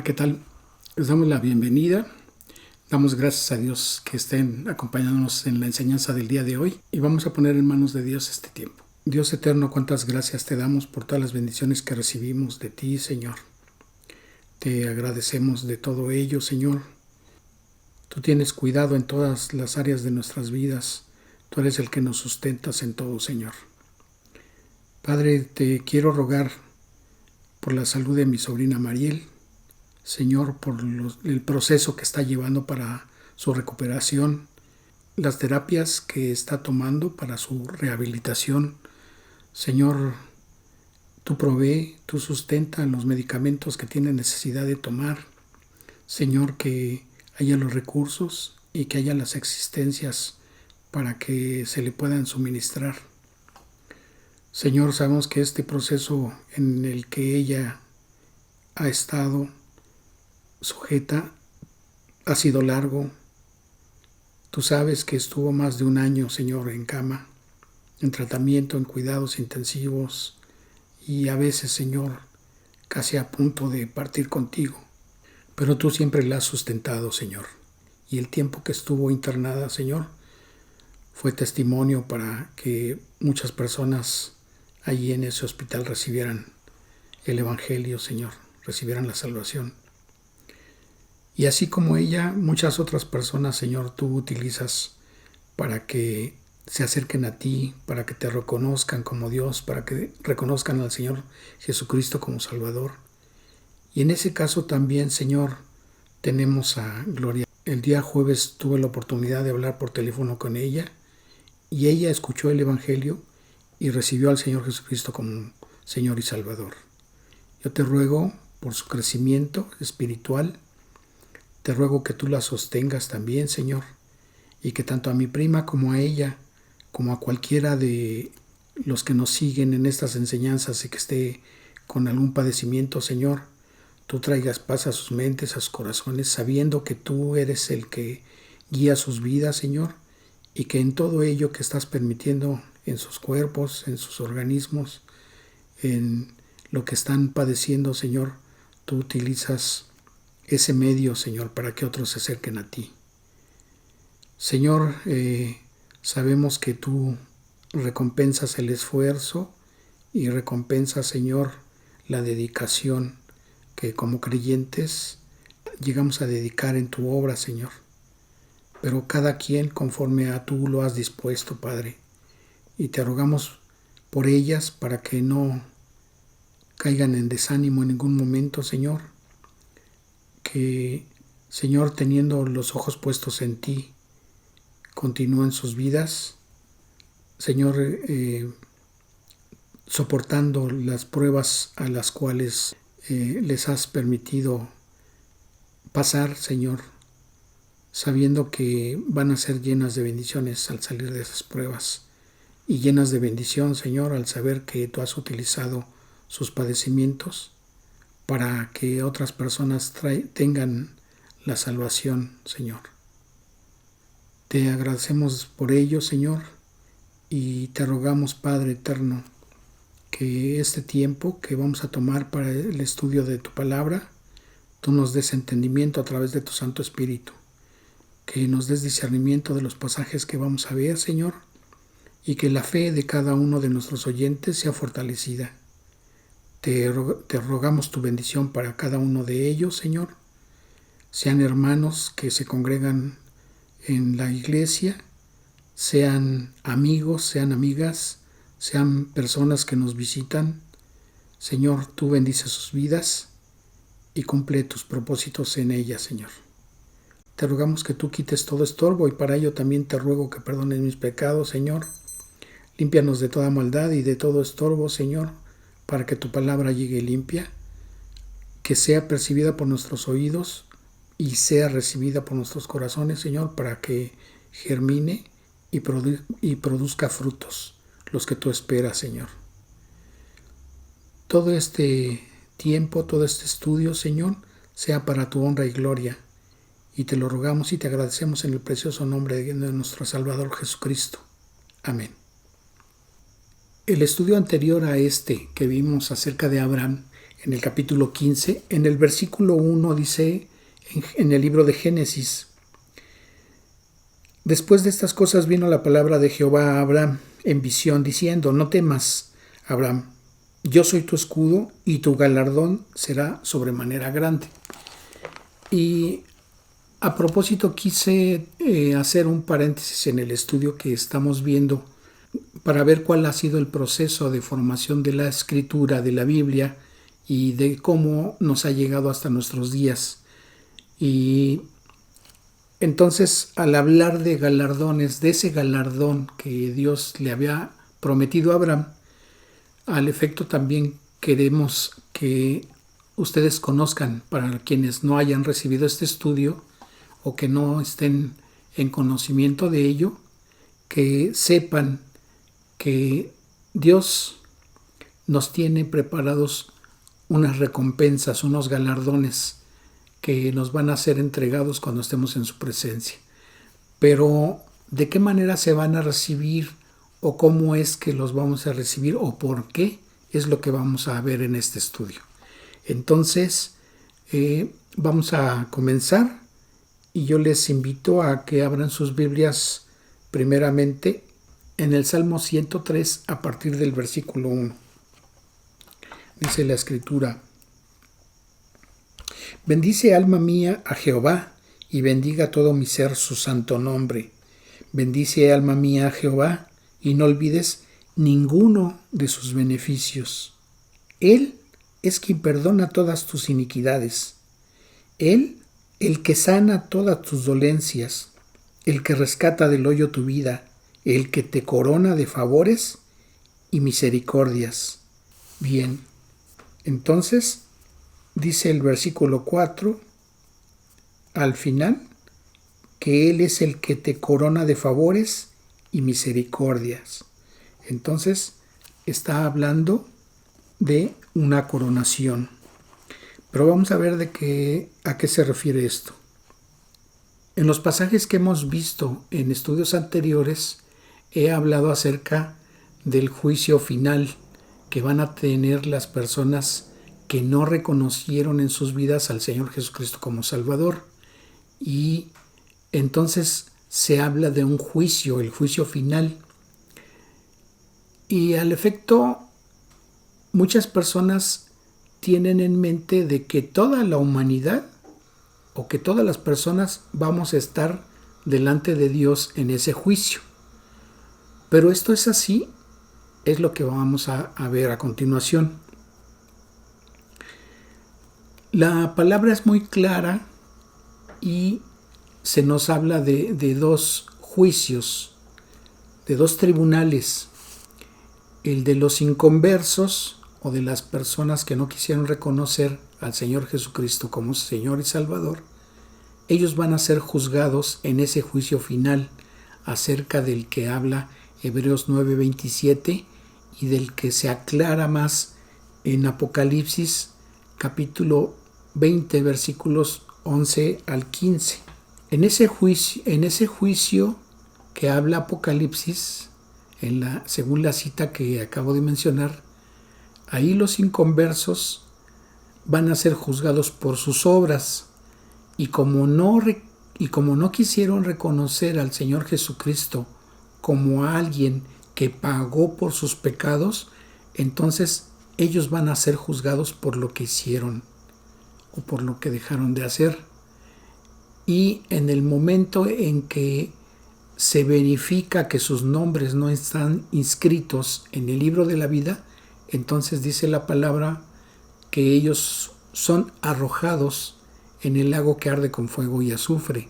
Hola, ¿qué tal? Les damos la bienvenida. Damos gracias a Dios que estén acompañándonos en la enseñanza del día de hoy y vamos a poner en manos de Dios este tiempo. Dios eterno, cuántas gracias te damos por todas las bendiciones que recibimos de ti, Señor. Te agradecemos de todo ello, Señor. Tú tienes cuidado en todas las áreas de nuestras vidas. Tú eres el que nos sustentas en todo, Señor. Padre, te quiero rogar por la salud de mi sobrina Mariel, Señor, por el proceso que está llevando para su recuperación, las terapias que está tomando para su rehabilitación. Señor, tú provee, tú sustenta los medicamentos que tiene necesidad de tomar. Señor, que haya los recursos y que haya las existencias para que se le puedan suministrar. Señor, sabemos que este proceso en el que ella ha estado sujeta ha sido largo. Tú sabes que estuvo más de un año, Señor, en cama, en tratamiento, en cuidados intensivos y a veces, Señor, casi a punto de partir contigo. Pero tú siempre la has sustentado, Señor. Y el tiempo que estuvo internada, Señor, fue testimonio para que muchas personas allí en ese hospital recibieran el Evangelio, Señor, recibieran la salvación. Y así como ella, muchas otras personas, Señor, tú utilizas para que se acerquen a ti, para que te reconozcan como Dios, para que reconozcan al Señor Jesucristo como Salvador. Y en ese caso también, Señor, tenemos a Gloria. El día jueves tuve la oportunidad de hablar por teléfono con ella y ella escuchó el Evangelio y recibió al Señor Jesucristo como Señor y Salvador. Yo te ruego por su crecimiento espiritual. Te ruego que tú la sostengas también, Señor, y que tanto a mi prima como a ella, como a cualquiera de los que nos siguen en estas enseñanzas y que esté con algún padecimiento, Señor, tú traigas paz a sus mentes, a sus corazones, sabiendo que tú eres el que guía sus vidas, Señor, y que en todo ello que estás permitiendo en sus cuerpos, en sus organismos, en lo que están padeciendo, Señor, tú utilizas ese medio, Señor, para que otros se acerquen a ti. Señor, sabemos que tú recompensas el esfuerzo y recompensas, Señor, la dedicación que como creyentes llegamos a dedicar en tu obra, Señor. Pero cada quien conforme a tú lo has dispuesto, Padre. Y te rogamos por ellas para que no caigan en desánimo en ningún momento, Señor. Que, Señor, teniendo los ojos puestos en ti, continúen sus vidas, Señor, soportando las pruebas a las cuales les has permitido pasar, Señor, sabiendo que van a ser llenas de bendiciones al salir de esas pruebas y llenas de bendición, Señor, al saber que tú has utilizado sus padecimientos para que otras personas tengan la salvación, Señor. Te agradecemos por ello, Señor, y te rogamos, Padre eterno, que este tiempo que vamos a tomar para el estudio de tu palabra, tú nos des entendimiento a través de tu Santo Espíritu, que nos des discernimiento de los pasajes que vamos a ver, Señor, y que la fe de cada uno de nuestros oyentes sea fortalecida. Te rogamos tu bendición para cada uno de ellos, Señor. Sean hermanos que se congregan en la iglesia, sean amigos, sean amigas, sean personas que nos visitan. Señor, tú bendices sus vidas y cumple tus propósitos en ellas, Señor. Te rogamos que tú quites todo estorbo y para ello también te ruego que perdones mis pecados, Señor. Límpianos de toda maldad y de todo estorbo, Señor, para que tu palabra llegue limpia, que sea percibida por nuestros oídos y sea recibida por nuestros corazones, Señor, para que germine y produzca frutos, los que tú esperas, Señor. Todo este tiempo, todo este estudio, Señor, sea para tu honra y gloria, y te lo rogamos y te agradecemos en el precioso nombre de nuestro Salvador Jesucristo. Amén. El estudio anterior a este que vimos acerca de Abraham en el capítulo 15. En el versículo 1 dice, en el libro de Génesis: después de estas cosas vino la palabra de Jehová a Abraham en visión, diciendo: no temas, Abraham, yo soy tu escudo y tu galardón será sobremanera grande. Y a propósito quise hacer un paréntesis en el estudio que estamos viendo para ver cuál ha sido el proceso de formación de la escritura, de la Biblia, y de cómo nos ha llegado hasta nuestros días. Y entonces, al hablar de galardones, de ese galardón que Dios le había prometido a Abraham, al efecto también queremos que ustedes conozcan, para quienes no hayan recibido este estudio o que no estén en conocimiento de ello, que sepan que Dios nos tiene preparados unas recompensas, unos galardones que nos van a ser entregados cuando estemos en su presencia. Pero ¿de qué manera se van a recibir o cómo es que los vamos a recibir o por qué? Es lo que vamos a ver en este estudio. Entonces, vamos a comenzar y yo les invito a que abran sus Biblias primeramente en el Salmo 103 a partir del versículo 1. Dice la Escritura: bendice, alma mía, a Jehová, y bendiga todo mi ser su santo nombre. Bendice, alma mía, a Jehová, y no olvides ninguno de sus beneficios. Él es quien perdona todas tus iniquidades. Él, el que sana todas tus dolencias, el que rescata del hoyo tu vida, el que te corona de favores y misericordias. Bien, entonces dice el versículo 4 al final que Él es el que te corona de favores y misericordias. Entonces está hablando de una coronación. Pero vamos a ver a qué se refiere esto. En los pasajes que hemos visto en estudios anteriores, he hablado acerca del juicio final que van a tener las personas que no reconocieron en sus vidas al Señor Jesucristo como Salvador. Y entonces se habla de un juicio, el juicio final. Y al efecto, muchas personas tienen en mente de que toda la humanidad o que todas las personas vamos a estar delante de Dios en ese juicio. Pero esto es así, es lo que vamos a ver a continuación. La palabra es muy clara y se nos habla de dos juicios, de dos tribunales. El de los inconversos o de las personas que no quisieron reconocer al Señor Jesucristo como Señor y Salvador. Ellos van a ser juzgados en ese juicio final, acerca del que habla Hebreos 9:27 y del que se aclara más en Apocalipsis capítulo 20 versículos 11 al 15. En ese juicio que habla Apocalipsis, según la cita que acabo de mencionar, ahí los inconversos van a ser juzgados por sus obras, y como no quisieron reconocer al Señor Jesucristo como a alguien que pagó por sus pecados, entonces ellos van a ser juzgados por lo que hicieron o por lo que dejaron de hacer. Y en el momento en que se verifica que sus nombres no están inscritos en el libro de la vida, entonces dice la palabra que ellos son arrojados en el lago que arde con fuego y azufre,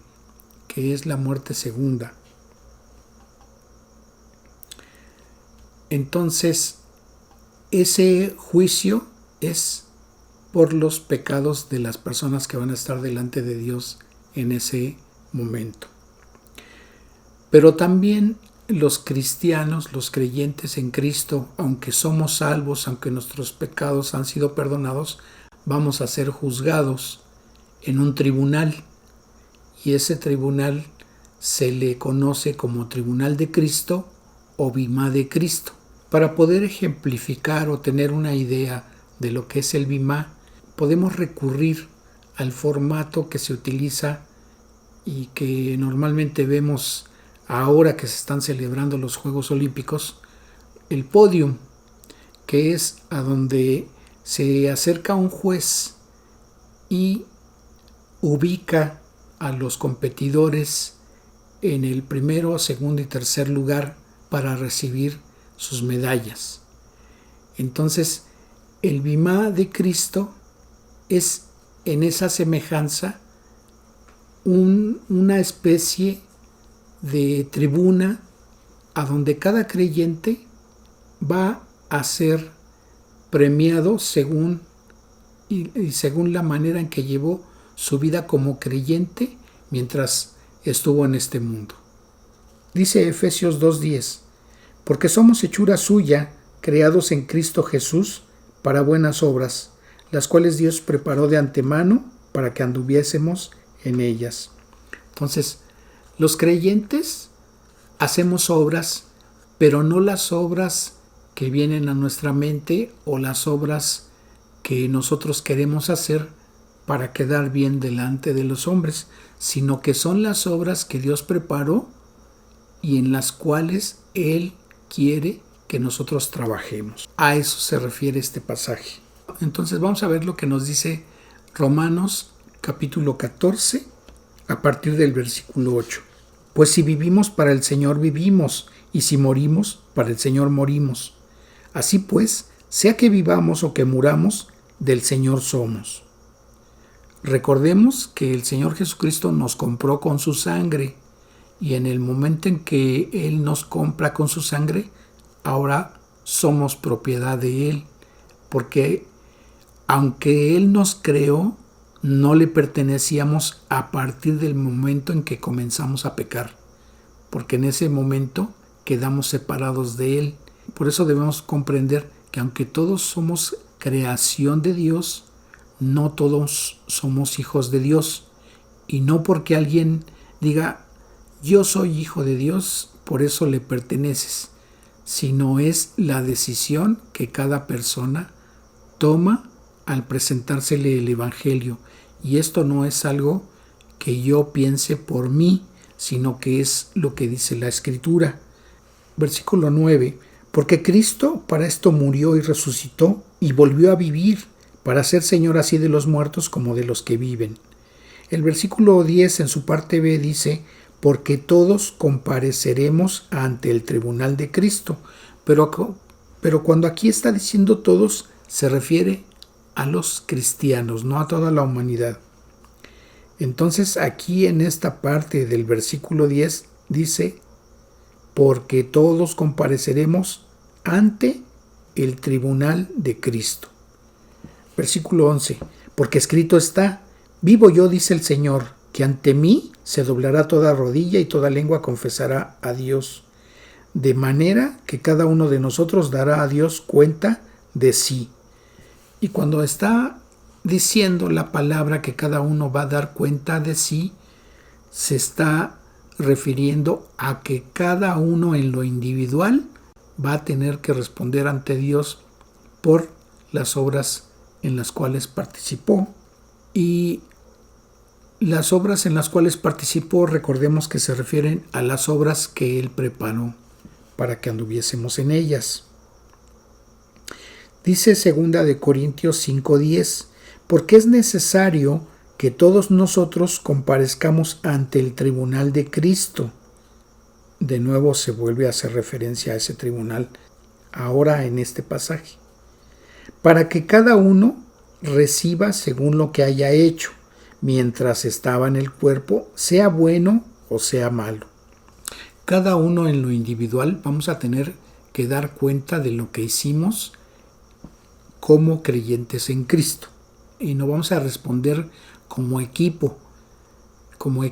que es la muerte segunda. Entonces, ese juicio es por los pecados de las personas que van a estar delante de Dios en ese momento. Pero también los cristianos, los creyentes en Cristo, aunque somos salvos, aunque nuestros pecados han sido perdonados, vamos a ser juzgados en un tribunal. Y ese tribunal se le conoce como Tribunal de Cristo o Bimá de Cristo. Para poder ejemplificar o tener una idea de lo que es el BIMA, podemos recurrir al formato que se utiliza y que normalmente vemos ahora que se están celebrando los Juegos Olímpicos, el podium, que es a donde se acerca un juez y ubica a los competidores en el primero, segundo y tercer lugar para recibir sus medallas. Entonces, el BIMA de Cristo es en esa semejanza una especie de tribuna a donde cada creyente va a ser premiado según la manera en que llevó su vida como creyente mientras estuvo en este mundo. Dice Efesios 2:10, porque somos hechura suya, creados en Cristo Jesús para buenas obras, las cuales Dios preparó de antemano para que anduviésemos en ellas. Entonces, los creyentes hacemos obras, pero no las obras que vienen a nuestra mente o las obras que nosotros queremos hacer para quedar bien delante de los hombres, sino que son las obras que Dios preparó y en las cuales Él quiere que nosotros trabajemos. A eso se refiere este pasaje. Entonces vamos a ver lo que nos dice Romanos capítulo 14 a partir del versículo 8. Pues si vivimos, para el Señor vivimos, y si morimos, para el Señor morimos. Así pues, sea que vivamos o que muramos, del Señor somos. Recordemos que el Señor Jesucristo nos compró con su sangre, y en el momento en que Él nos compra con su sangre, ahora somos propiedad de Él, porque aunque Él nos creó, no le pertenecíamos a partir del momento en que comenzamos a pecar, porque en ese momento quedamos separados de Él. Por eso debemos comprender que aunque todos somos creación de Dios, no todos somos hijos de Dios. Y no porque alguien diga, yo soy hijo de Dios, por eso le perteneces, sino es la decisión que cada persona toma al presentársele el Evangelio. Y esto no es algo que yo piense por mí, sino que es lo que dice la Escritura. Versículo 9. Porque Cristo para esto murió y resucitó y volvió a vivir, para ser Señor así de los muertos como de los que viven. El versículo 10 en su parte B dice, porque todos compareceremos ante el tribunal de Cristo. Pero cuando aquí está diciendo todos, se refiere a los cristianos, no a toda la humanidad. Entonces aquí en esta parte del versículo 10 dice, porque todos compareceremos ante el tribunal de Cristo. Versículo 11, porque escrito está, vivo yo, dice el Señor, que ante mí se doblará toda rodilla y toda lengua confesará a Dios, de manera que cada uno de nosotros dará a Dios cuenta de sí. Y cuando está diciendo la palabra que cada uno va a dar cuenta de sí, se está refiriendo a que cada uno en lo individual va a tener que responder ante Dios por las obras en las cuales participó. Y las obras en las cuales participó, recordemos que se refieren a las obras que Él preparó para que anduviésemos en ellas. Dice 2 Corintios 5:10, porque es necesario que todos nosotros comparezcamos ante el tribunal de Cristo. De nuevo se vuelve a hacer referencia a ese tribunal ahora en este pasaje, para que cada uno reciba según lo que haya hecho, mientras estaba en el cuerpo, sea bueno o sea malo. Cada uno en lo individual vamos a tener que dar cuenta de lo que hicimos como creyentes en Cristo. Y no vamos a responder como equipo, como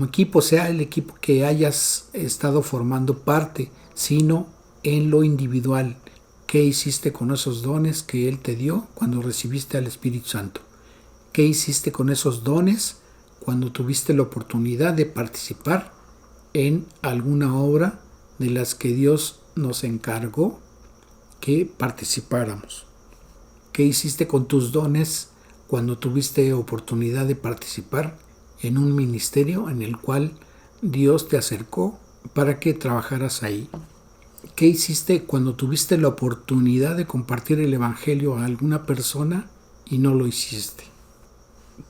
equipo, sea el equipo que hayas estado formando parte, sino en lo individual. ¿Qué hiciste con esos dones que Él te dio cuando recibiste al Espíritu Santo? ¿Qué hiciste con esos dones cuando tuviste la oportunidad de participar en alguna obra de las que Dios nos encargó que participáramos? ¿Qué hiciste con tus dones cuando tuviste oportunidad de participar en un ministerio en el cual Dios te acercó para que trabajaras ahí? ¿Qué hiciste cuando tuviste la oportunidad de compartir el Evangelio a alguna persona y no lo hiciste?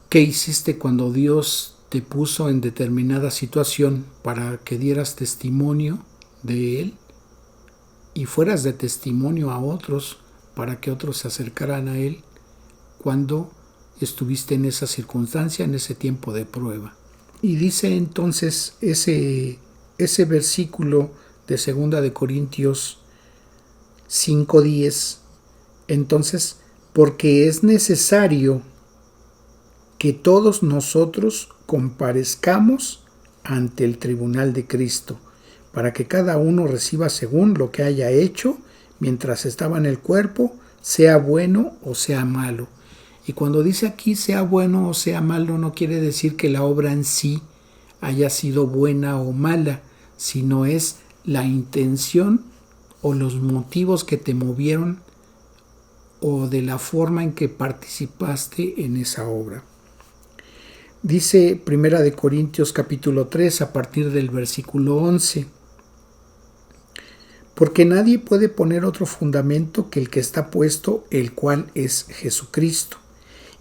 ¿Qué hiciste cuando Dios te puso en determinada situación para que dieras testimonio de Él y fueras de testimonio a otros para que otros se acercaran a Él cuando estuviste en esa circunstancia, en ese tiempo de prueba? Y dice entonces ese versículo de 2 de Corintios 5:10, entonces, porque es necesario que todos nosotros comparezcamos ante el tribunal de Cristo, para que cada uno reciba según lo que haya hecho mientras estaba en el cuerpo, sea bueno o sea malo. Y cuando dice aquí sea bueno o sea malo, no quiere decir que la obra en sí haya sido buena o mala, sino es la intención o los motivos que te movieron o de la forma en que participaste en esa obra. Dice 1 de Corintios capítulo 3 a partir del versículo 11: porque nadie puede poner otro fundamento que el que está puesto, el cual es Jesucristo.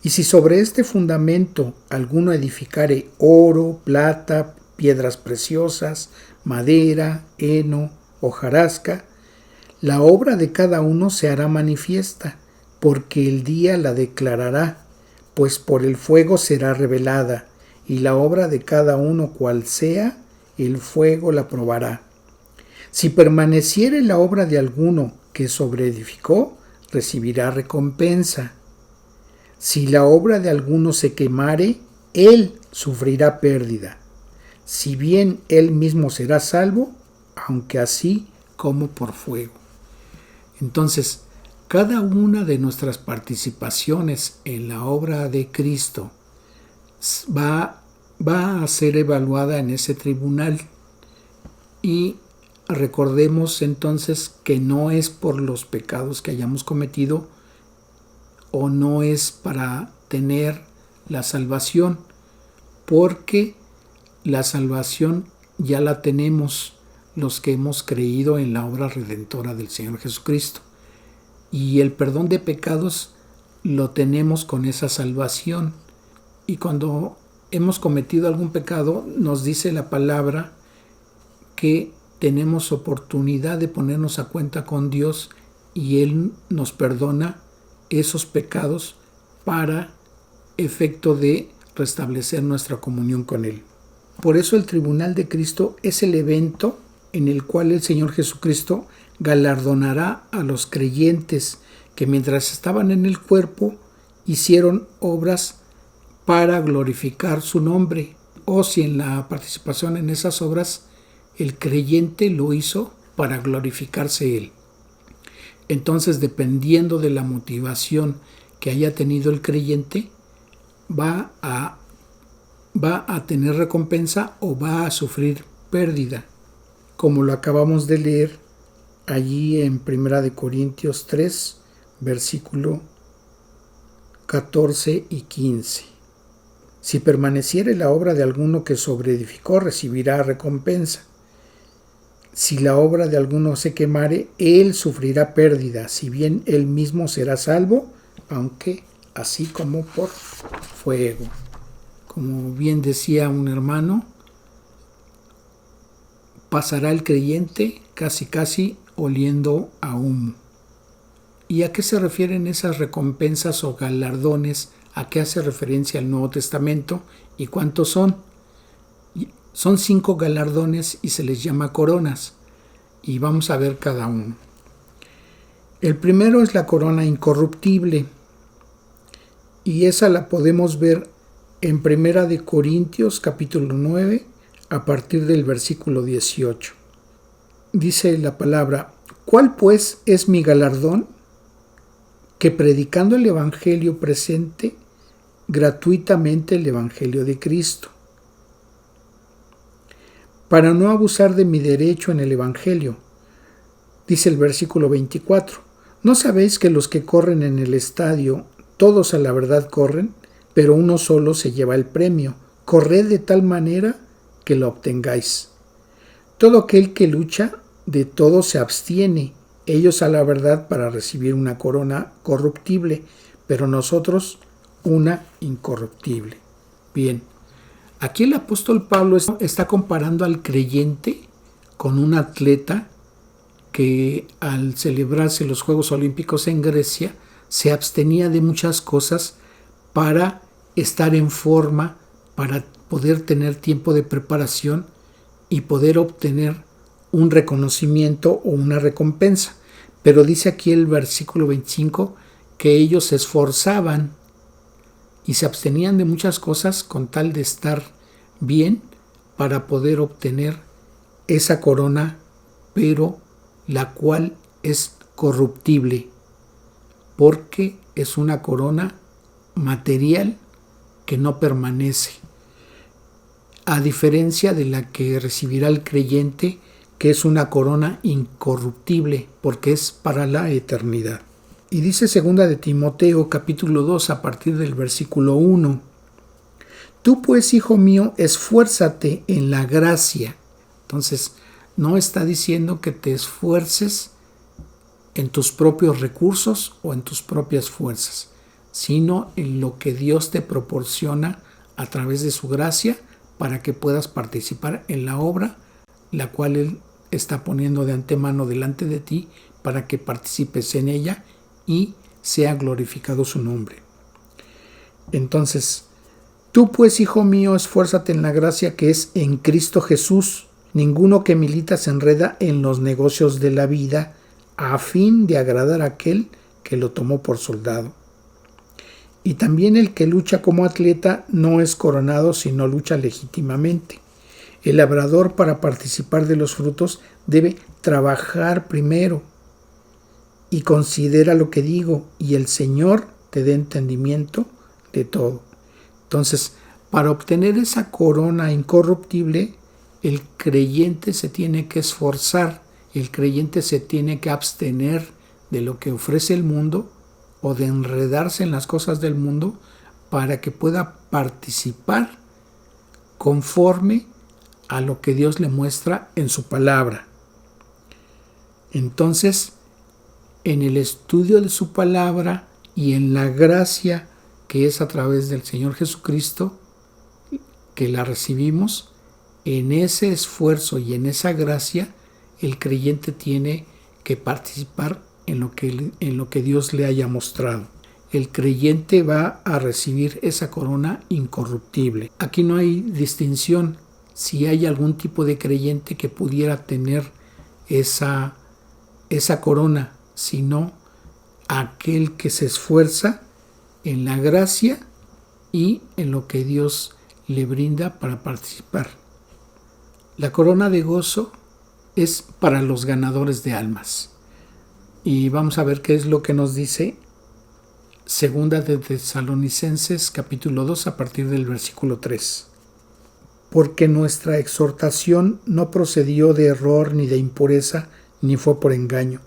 Y si sobre este fundamento alguno edificare oro, plata, piedras preciosas, madera, heno, hojarasca, la obra de cada uno se hará manifiesta, porque el día la declarará, pues por el fuego será revelada, y la obra de cada uno cual sea, el fuego la probará. Si permaneciere la obra de alguno que sobreedificó, recibirá recompensa. Si la obra de alguno se quemare, él sufrirá pérdida, si bien él mismo será salvo, aunque así como por fuego. Entonces, cada una de nuestras participaciones en la obra de Cristo va a ser evaluada en ese tribunal. Y recordemos entonces que no es por los pecados que hayamos cometido o no es para tener la salvación, porque la salvación ya la tenemos los que hemos creído en la obra redentora del Señor Jesucristo. Y el perdón de pecados lo tenemos con esa salvación. Y cuando hemos cometido algún pecado, nos dice la palabra que tenemos oportunidad de ponernos a cuenta con Dios y Él nos perdona esos pecados para efecto de restablecer nuestra comunión con Él. Por eso el tribunal de Cristo es el evento en el cual el Señor Jesucristo galardonará a los creyentes que mientras estaban en el cuerpo hicieron obras para glorificar su nombre, o si en la participación en esas obras el creyente lo hizo para glorificarse él. Entonces, dependiendo de la motivación que haya tenido el creyente, va a tener recompensa o va a sufrir pérdida, como lo acabamos de leer allí en 1 de Corintios 3, versículo 14 y 15. Si permaneciere la obra de alguno que sobreedificó, recibirá recompensa. Si la obra de alguno se quemare, él sufrirá pérdida, si bien él mismo será salvo, aunque así como por fuego. Como bien decía un hermano, pasará el creyente casi oliendo a humo. ¿Y a qué se refieren esas recompensas o galardones? ¿A qué hace referencia el Nuevo Testamento? ¿Y cuántos son? Son 5 galardones y se les llama coronas. Y vamos a ver cada uno. El primero es la corona incorruptible. Y esa la podemos ver en 1 de Corintios capítulo 9 a partir del versículo 18. Dice la palabra: ¿cuál pues es mi galardón? Que predicando el Evangelio presente gratuitamente el Evangelio de Cristo, para no abusar de mi derecho en el Evangelio. Dice el versículo 24: ¿No sabéis que los que corren en el estadio, todos a la verdad corren, pero uno solo se lleva el premio? Corred de tal manera que lo obtengáis. Todo aquel que lucha, de todo se abstiene, ellos a la verdad para recibir una corona corruptible, pero nosotros una incorruptible. Bien, aquí el apóstol Pablo está comparando al creyente con un atleta que al celebrarse los Juegos Olímpicos en Grecia se abstenía de muchas cosas para estar en forma, para poder tener tiempo de preparación y poder obtener un reconocimiento o una recompensa. Pero dice aquí el versículo 25 que ellos se esforzaban y se abstenían de muchas cosas con tal de estar bien para poder obtener esa corona, pero la cual es corruptible, porque es una corona material que no permanece, a diferencia de la que recibirá el creyente, que es una corona incorruptible, porque es para la eternidad. Y dice 2 de Timoteo capítulo 2 a partir del versículo 1: Tú pues, hijo mío, esfuérzate en la gracia. Entonces, no está diciendo que te esfuerces en tus propios recursos o en tus propias fuerzas, sino en lo que Dios te proporciona a través de su gracia para que puedas participar en la obra, la cual Él está poniendo de antemano delante de ti para que participes en ella y sea glorificado su nombre. Entonces, tú pues, hijo mío, esfuérzate en la gracia que es en Cristo Jesús. Ninguno que milita se enreda en los negocios de la vida a fin de agradar a aquel que lo tomó por soldado. Y también el que lucha como atleta no es coronado, sino lucha legítimamente. El labrador, para participar de los frutos, debe trabajar primero. Y considera lo que digo, y el Señor te dé entendimiento de todo. Entonces, para obtener esa corona incorruptible, el creyente se tiene que esforzar, el creyente se tiene que abstener de lo que ofrece el mundo o de enredarse en las cosas del mundo para que pueda participar conforme a lo que Dios le muestra en su palabra. Entonces, en el estudio de su palabra y en la gracia que es a través del Señor Jesucristo, que la recibimos, en ese esfuerzo y en esa gracia, el creyente tiene que participar en lo que Dios le haya mostrado. El creyente va a recibir esa corona incorruptible. Aquí no hay distinción si hay algún tipo de creyente que pudiera tener esa corona, sino aquel que se esfuerza en la gracia y en lo que Dios le brinda para participar. La corona de gozo es para los ganadores de almas. Y vamos a ver qué es lo que nos dice 2 de Tesalonicenses capítulo 2 a partir del versículo 3. Porque nuestra exhortación no procedió de error ni de impureza, ni fue por engaño,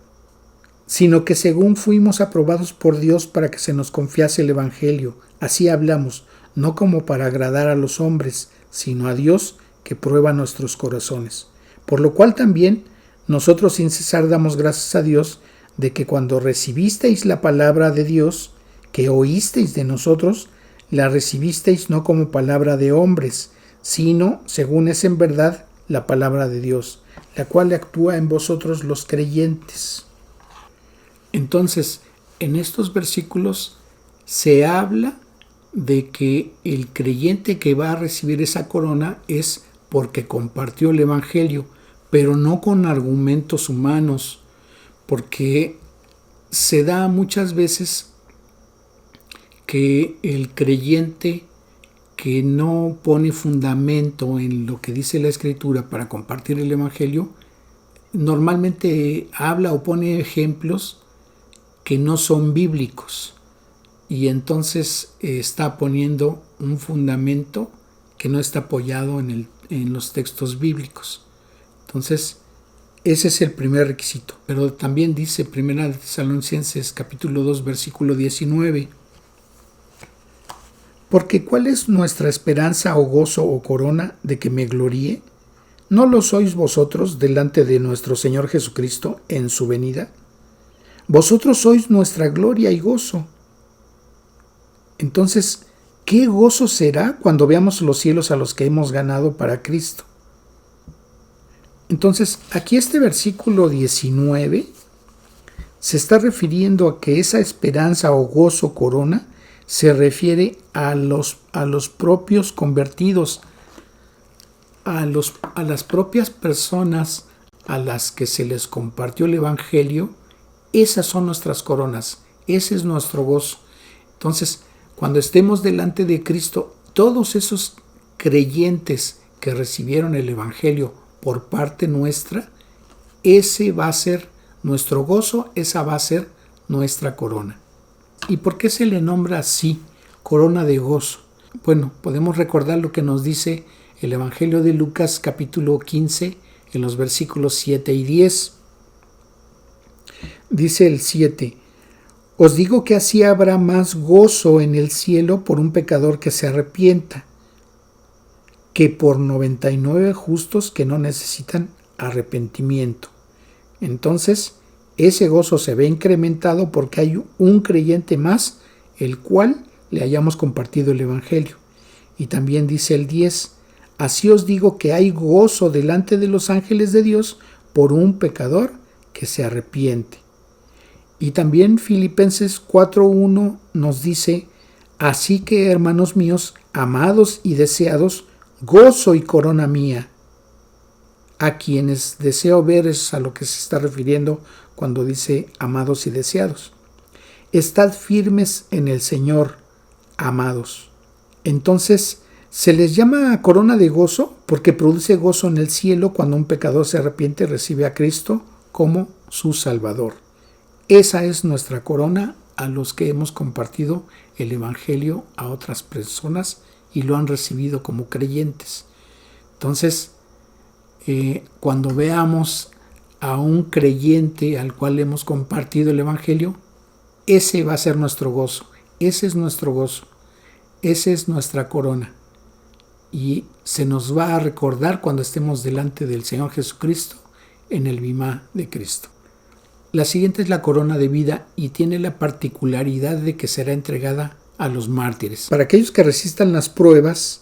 sino que según fuimos aprobados por Dios para que se nos confiase el Evangelio, así hablamos, no como para agradar a los hombres, sino a Dios que prueba nuestros corazones. Por lo cual también nosotros sin cesar damos gracias a Dios de que cuando recibisteis la palabra de Dios, que oísteis de nosotros, la recibisteis no como palabra de hombres, sino, según es en verdad, la palabra de Dios, la cual actúa en vosotros los creyentes. Entonces, en estos versículos se habla de que el creyente que va a recibir esa corona es porque compartió el Evangelio, pero no con argumentos humanos, porque se da muchas veces que el creyente que no pone fundamento en lo que dice la Escritura para compartir el Evangelio, normalmente habla o pone ejemplos que no son bíblicos y entonces está poniendo un fundamento que no está apoyado en los textos bíblicos. Entonces, Ese es el primer requisito. Pero también dice 1 Tesalonicenses capítulo 2 versículo 19. Porque ¿cuál es nuestra esperanza o gozo o corona de que me gloríe? ¿No lo sois vosotros delante de nuestro Señor Jesucristo en su venida? Vosotros sois nuestra gloria y gozo. Entonces, ¿qué gozo será cuando veamos los cielos a los que hemos ganado para Cristo? Entonces, aquí este versículo 19 se está refiriendo a que esa esperanza o gozo corona se refiere a los propios convertidos, a las propias personas a las que se les compartió el Evangelio. Esas son nuestras coronas, ese es nuestro gozo. Entonces, cuando estemos delante de Cristo, todos esos creyentes que recibieron el Evangelio por parte nuestra, ese va a ser nuestro gozo, esa va a ser nuestra corona. ¿Y por qué se le nombra así, corona de gozo? Bueno, podemos recordar lo que nos dice el Evangelio de Lucas capítulo 15 en los versículos 7 y 10. Dice el 7: Os digo que así habrá más gozo en el cielo por un pecador que se arrepienta, que por 99 justos que no necesitan arrepentimiento. Entonces, ese gozo se ve incrementado porque hay un creyente más, el cual le hayamos compartido el Evangelio. Y también dice el 10: Así os digo que hay gozo delante de los ángeles de Dios por un pecador que se arrepiente. Y también Filipenses 4:1 nos dice: Así que, hermanos míos, amados y deseados, gozo y corona mía. A quienes deseo ver es a lo que se está refiriendo cuando dice amados y deseados. Estad firmes en el Señor, amados. Entonces, se les llama corona de gozo porque produce gozo en el cielo cuando un pecador se arrepiente y recibe a Cristo como su Salvador. Esa es nuestra corona a los que hemos compartido el Evangelio a otras personas y lo han recibido como creyentes. Entonces, cuando veamos a un creyente al cual hemos compartido el Evangelio, ese va a ser nuestro gozo, ese es nuestro gozo, esa es nuestra corona. Y se nos va a recordar cuando estemos delante del Señor Jesucristo en el bimá de Cristo. La siguiente es la corona de vida y tiene la particularidad de que será entregada a los mártires, para aquellos que resistan las pruebas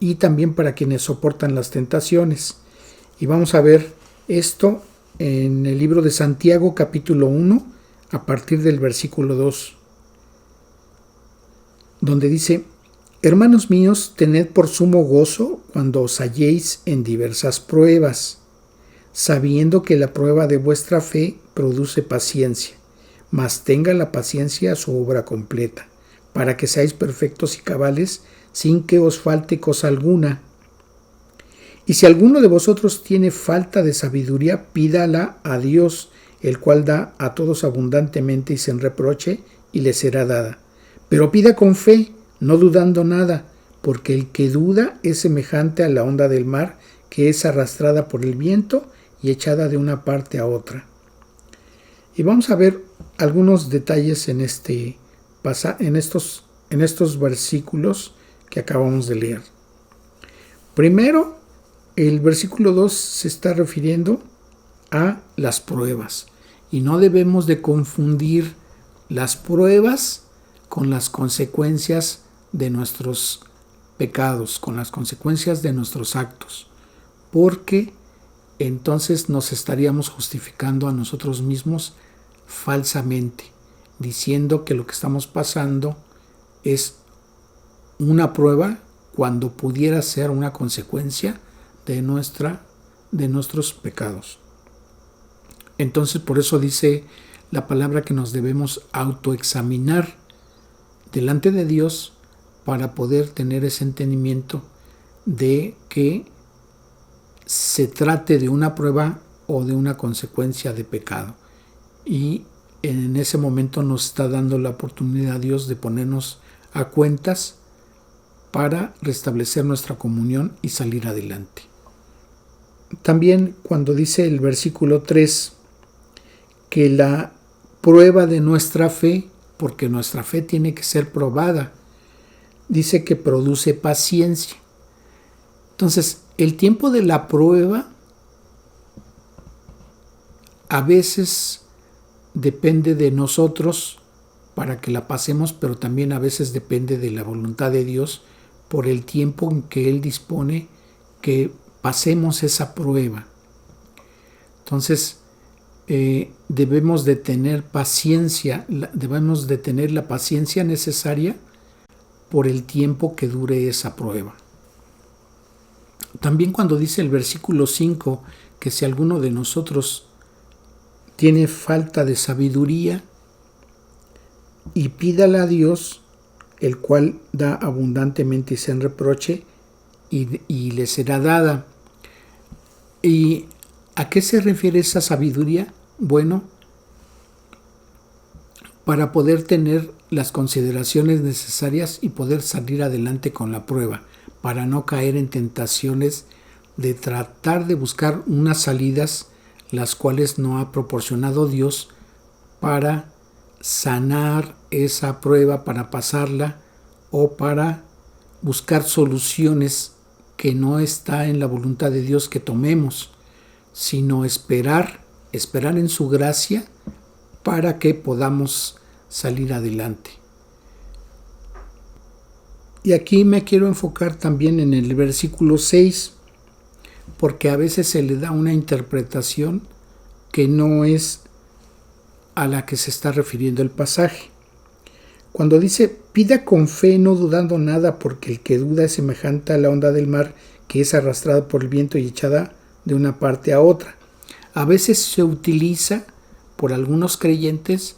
y también para quienes soportan las tentaciones. Y vamos a ver esto en el libro de Santiago capítulo 1 a partir del versículo 2, donde dice: Hermanos míos, tened por sumo gozo cuando os halléis en diversas pruebas, sabiendo que la prueba de vuestra fe produce paciencia, mas tenga la paciencia su obra completa, para que seáis perfectos y cabales, sin que os falte cosa alguna. Y si alguno de vosotros tiene falta de sabiduría, pídala a Dios, el cual da a todos abundantemente y sin reproche, y le será dada. Pero pida con fe, no dudando nada, porque el que duda es semejante a la onda del mar, que es arrastrada por el viento y echada de una parte a otra. Y vamos a ver algunos detalles en estos versículos que acabamos de leer. Primero, el versículo 2 se está refiriendo a las pruebas, y no debemos de confundir las pruebas con las consecuencias de nuestros pecados, con las consecuencias de nuestros actos, porque entonces nos estaríamos justificando a nosotros mismos falsamente, diciendo que lo que estamos pasando es una prueba cuando pudiera ser una consecuencia de nuestros pecados. Entonces, por eso dice la palabra que nos debemos autoexaminar delante de Dios para poder tener ese entendimiento de que se trate de una prueba o de una consecuencia de pecado. Y en ese momento nos está dando la oportunidad Dios de ponernos a cuentas para restablecer nuestra comunión y salir adelante. También cuando dice el versículo 3 que la prueba de nuestra fe, porque nuestra fe tiene que ser probada, dice que produce paciencia. Entonces, el tiempo de la prueba a veces depende de nosotros para que la pasemos, pero también a veces depende de la voluntad de Dios por el tiempo en que Él dispone que pasemos esa prueba. Entonces, debemos de tener paciencia, debemos de tener la paciencia necesaria por el tiempo que dure esa prueba. También cuando dice el versículo 5 que si alguno de nosotros tiene falta de sabiduría, y pídala a Dios, el cual da abundantemente y sin reproche, y le será dada. ¿Y a qué se refiere esa sabiduría? Bueno, para poder tener las consideraciones necesarias y poder salir adelante con la prueba, para no caer en tentaciones de tratar de buscar unas salidas las cuales no ha proporcionado Dios para sanar esa prueba, para pasarla o para buscar soluciones que no está en la voluntad de Dios que tomemos, sino esperar en su gracia para que podamos salir adelante. Y aquí me quiero enfocar también en el versículo 6, porque a veces se le da una interpretación que no es a la que se está refiriendo el pasaje. Cuando dice, pida con fe, no dudando nada, porque el que duda es semejante a la onda del mar, que es arrastrada por el viento y echada de una parte a otra. A veces se utiliza por algunos creyentes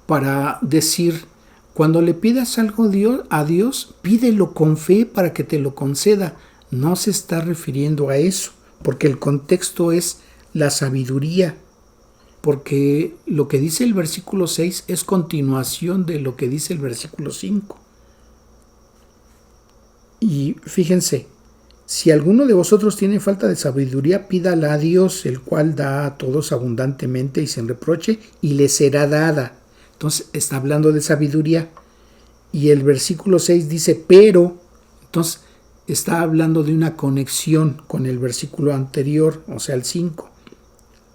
para decir, cuando le pidas algo a Dios, pídelo con fe para que te lo conceda. No se está refiriendo a eso, porque el contexto es la sabiduría, porque lo que dice el versículo 6 es continuación de lo que dice el versículo 5. Y fíjense, si alguno de vosotros tiene falta de sabiduría, pídala a Dios, el cual da a todos abundantemente y sin reproche, y le será dada. Entonces está hablando de sabiduría. Y el versículo 6 dice, pero, entonces está hablando de una conexión con el versículo anterior, o sea, el 5.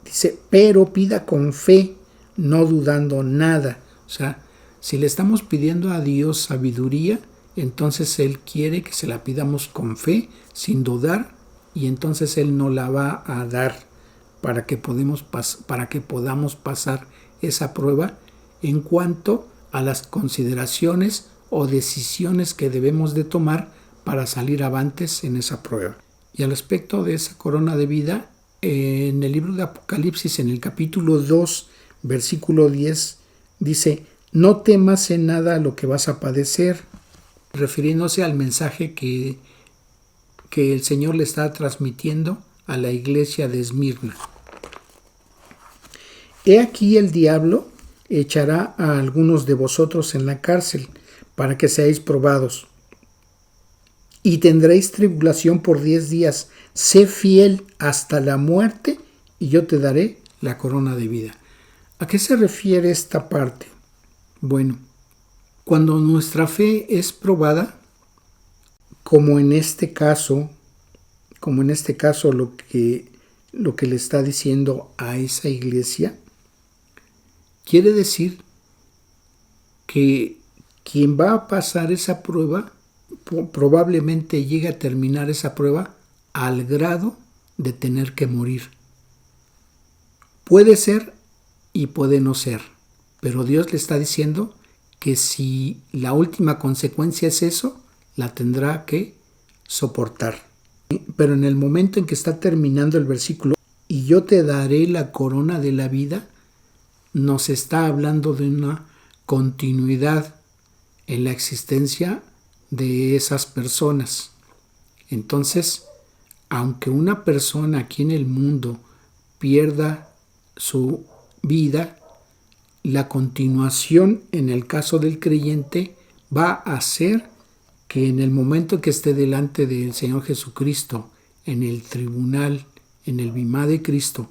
Dice, pero pida con fe, no dudando nada. O sea, si le estamos pidiendo a Dios sabiduría, entonces Él quiere que se la pidamos con fe, sin dudar, y entonces Él nos la va a dar para que podamos pasar esa prueba en cuanto a las consideraciones o decisiones que debemos de tomar para salir avantes en esa prueba. Y al respecto de esa corona de vida, en el libro de Apocalipsis, en el capítulo 2, versículo 10, dice, no temas en nada lo que vas a padecer, refiriéndose al mensaje que el Señor le está transmitiendo a la iglesia de Esmirna. He aquí el diablo echará a algunos de vosotros en la cárcel para que seáis probados. Y tendréis tribulación por 10 días. Sé fiel hasta la muerte y yo te daré la corona de vida. ¿A qué se refiere esta parte? Bueno, cuando nuestra fe es probada, como en este caso lo que le está diciendo a esa iglesia, quiere decir que quien va a pasar esa prueba probablemente llegue a terminar esa prueba al grado de tener que morir. Puede ser y puede no ser, pero Dios le está diciendo que si la última consecuencia es eso, la tendrá que soportar. Pero en el momento en que está terminando el versículo, y yo te daré la corona de la vida, nos está hablando de una continuidad en la existencia de esas personas. Entonces, aunque una persona aquí en el mundo pierda su vida, la continuación en el caso del creyente va a ser que en el momento que esté delante del Señor Jesucristo en el tribunal, en el bimá de Cristo,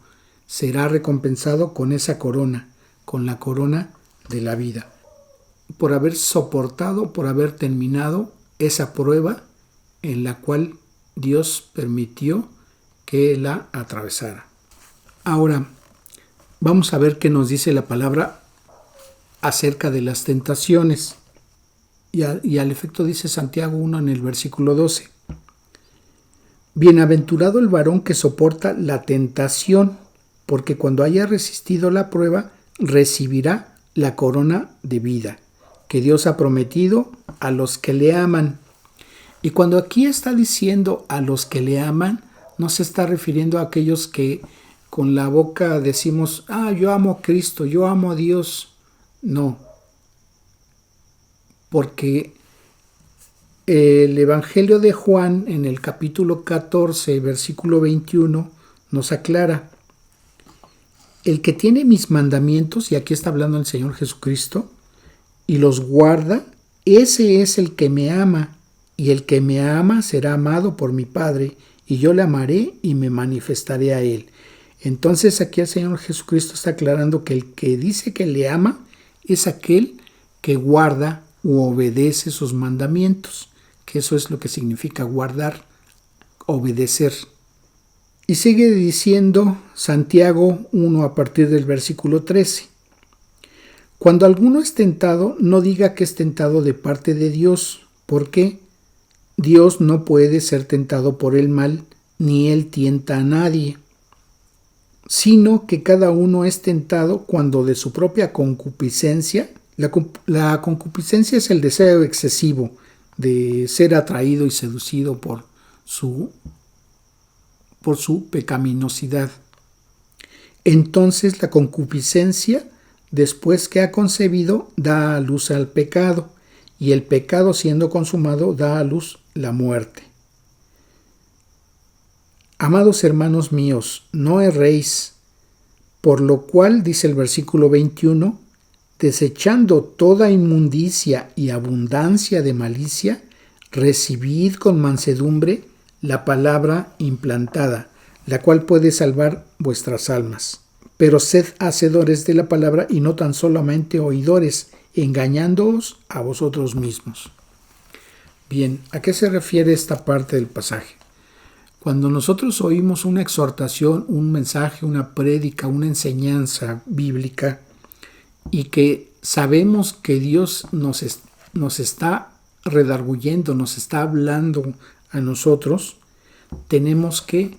será recompensado con esa corona, con la corona de la vida, por haber soportado, por haber terminado esa prueba en la cual Dios permitió que la atravesara. Ahora, vamos a ver qué nos dice la palabra acerca de las tentaciones. Y al efecto dice Santiago 1 en el versículo 12. Bienaventurado el varón que soporta la tentación, porque cuando haya resistido la prueba, recibirá la corona de vida que Dios ha prometido a los que le aman. Y cuando aquí está diciendo a los que le aman, no se está refiriendo a aquellos que con la boca decimos, yo amo a Cristo, yo amo a Dios. No, porque el Evangelio de Juan en el capítulo 14, versículo 21, nos aclara, el que tiene mis mandamientos, y aquí está hablando el Señor Jesucristo, y los guarda, ese es el que me ama, y el que me ama será amado por mi Padre, y yo le amaré y me manifestaré a él. Entonces aquí el Señor Jesucristo está aclarando que el que dice que le ama es aquel que guarda u obedece sus mandamientos, que eso es lo que significa guardar, obedecer. Y sigue diciendo Santiago 1 a partir del versículo 13. Cuando alguno es tentado, no diga que es tentado de parte de Dios. ¿Por qué? Dios no puede ser tentado por el mal, ni él tienta a nadie, sino que cada uno es tentado cuando de su propia concupiscencia, la concupiscencia es el deseo excesivo de ser atraído y seducido por su pecaminosidad. Entonces la concupiscencia, después que ha concebido, da a luz al pecado, y el pecado siendo consumado da a luz la muerte. Amados hermanos míos, no erréis, por lo cual, dice el versículo 21, desechando toda inmundicia y abundancia de malicia, recibid con mansedumbre la palabra implantada, la cual puede salvar vuestras almas. Pero sed hacedores de la palabra y no tan solamente oidores, engañándoos a vosotros mismos. Bien, ¿a qué se refiere esta parte del pasaje? Cuando nosotros oímos una exhortación, un mensaje, una prédica, una enseñanza bíblica y que sabemos que Dios nos está redarguyendo, nos está hablando a nosotros, tenemos que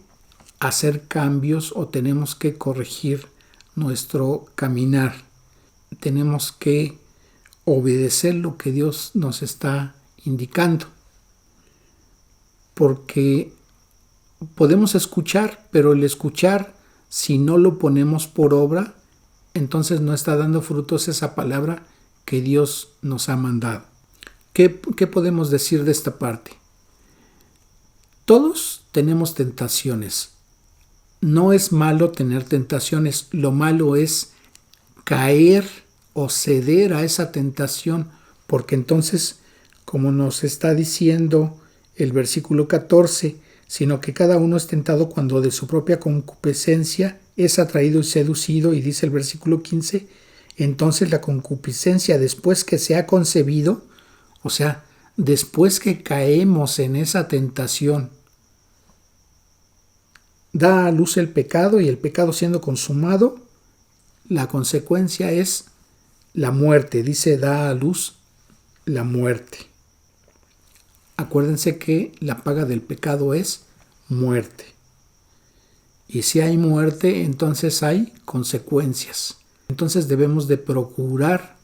hacer cambios o tenemos que corregir nuestro caminar. Tenemos que obedecer lo que Dios nos está indicando. Porque podemos escuchar, pero el escuchar, si no lo ponemos por obra, entonces no está dando frutos esa palabra que Dios nos ha mandado. ¿Qué podemos decir de esta parte? Todos tenemos tentaciones. No es malo tener tentaciones, lo malo es caer o ceder a esa tentación, porque entonces, como nos está diciendo el versículo 14, sino que cada uno es tentado cuando de su propia concupiscencia es atraído y seducido, y dice el versículo 15, entonces la concupiscencia después que se ha concebido, o sea, después que caemos en esa tentación, da a luz el pecado, y el pecado siendo consumado, la consecuencia es la muerte. Dice, da a luz la muerte. Acuérdense que la paga del pecado es muerte. Y si hay muerte, entonces hay consecuencias. Entonces debemos de procurar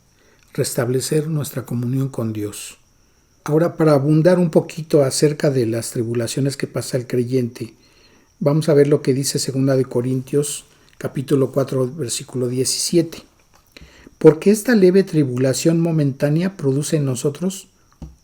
restablecer nuestra comunión con Dios. Ahora, para abundar un poquito acerca de las tribulaciones que pasa el creyente, vamos a ver lo que dice 2 Corintios capítulo 4, versículo 17. Porque esta leve tribulación momentánea produce en nosotros